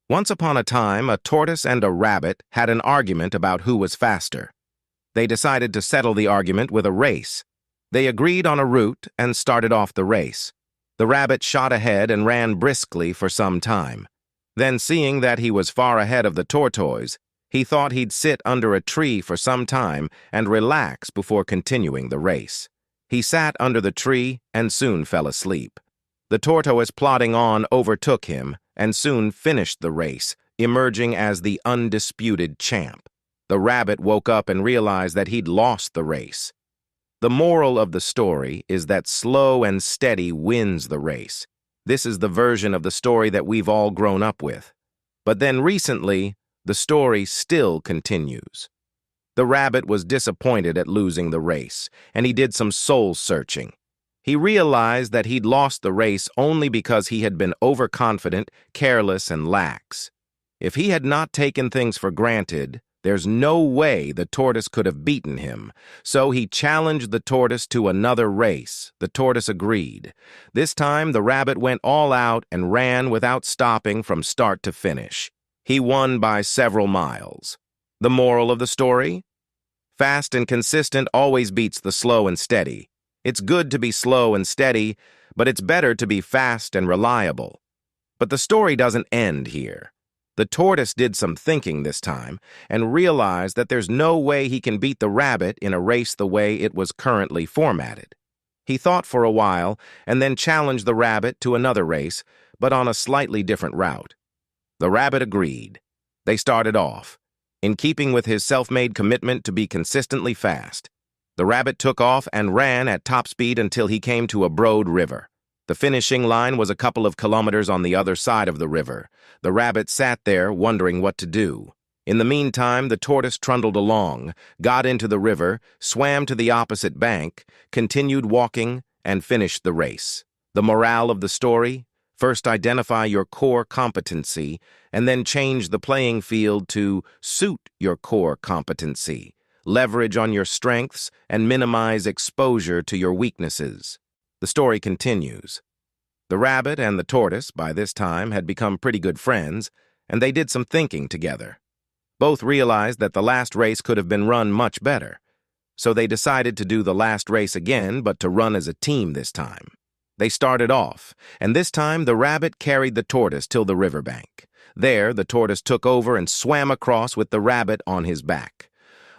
Once upon a time, a tortoise and a rabbit had an argument about who was faster. They decided to settle the argument with a race. They agreed on a route and started off the race. The rabbit shot ahead and ran briskly for some time. Then, seeing that he was far ahead of the tortoise, he thought he'd sit under a tree for some time and relax before continuing the race. He sat under the tree and soon fell asleep. The tortoise, plodding on, overtook him and soon finished the race, emerging as the undisputed champ. The rabbit woke up and realized that he'd lost the race. The moral of the story is that slow and steady wins the race. This is the version of the story that we've all grown up with. But then recently, the story still continues. The rabbit was disappointed at losing the race, and he did some soul-searching. He realized that he'd lost the race only because he had been overconfident, careless, and lax. If he had not taken things for granted, there's no way the tortoise could have beaten him. So he challenged the tortoise to another race. The tortoise agreed. This time, the rabbit went all out and ran without stopping from start to finish. He won by several miles. The moral of the story? Fast and consistent always beats the slow and steady. It's good to be slow and steady, but it's better to be fast and reliable. But the story doesn't end here. The tortoise did some thinking this time and realized that there's no way he can beat the rabbit in a race the way it was currently formatted. He thought for a while and then challenged the rabbit to another race, but on a slightly different route. The rabbit agreed. They started off, in keeping with his self-made commitment to be consistently fast. The rabbit took off and ran at top speed until he came to a broad river. The finishing line was a couple of kilometers on the other side of the river. The rabbit sat there, wondering what to do. In the meantime, the tortoise trundled along, got into the river, swam to the opposite bank, continued walking, and finished the race. The morale of the story? First identify your core competency, and then change the playing field to suit your core competency. Leverage on your strengths and minimize exposure to your weaknesses. The story continues. The rabbit and the tortoise, by this time, had become pretty good friends, and they did some thinking together. Both realized that the last race could have been run much better, so they decided to do the last race again, but to run as a team this time. They started off, and this time the rabbit carried the tortoise till the riverbank. There, the tortoise took over and swam across with the rabbit on his back.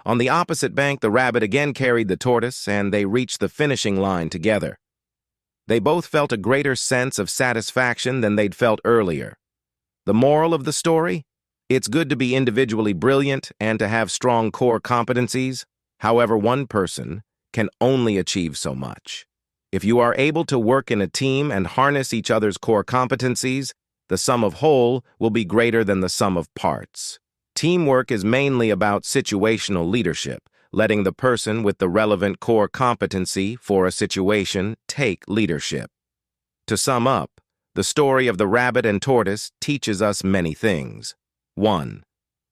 On the opposite bank, the rabbit again carried the tortoise, and they reached the finishing line together. They both felt a greater sense of satisfaction than they'd felt earlier. The moral of the story? It's good to be individually brilliant and to have strong core competencies. However, one person can only achieve so much. If you are able to work in a team and harness each other's core competencies, the sum of whole will be greater than the sum of parts. Teamwork is mainly about situational leadership, letting the person with the relevant core competency for a situation take leadership. To sum up, the story of the rabbit and tortoise teaches us many things. 1.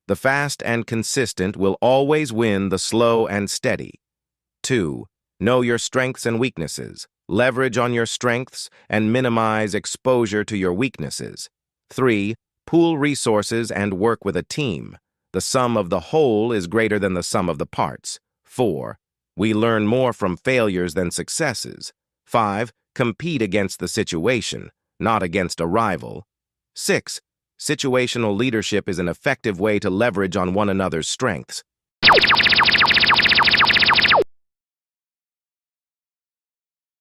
The fast and consistent will always win the slow and steady. 2. Know your strengths and weaknesses. Leverage on your strengths and minimize exposure to your weaknesses. 3. Pool resources and work with a team. The sum of the whole is greater than the sum of the parts. 4. We learn more from failures than successes. 5. Compete against the situation, not against a rival. 6. Situational leadership is an effective way to leverage on one another's strengths.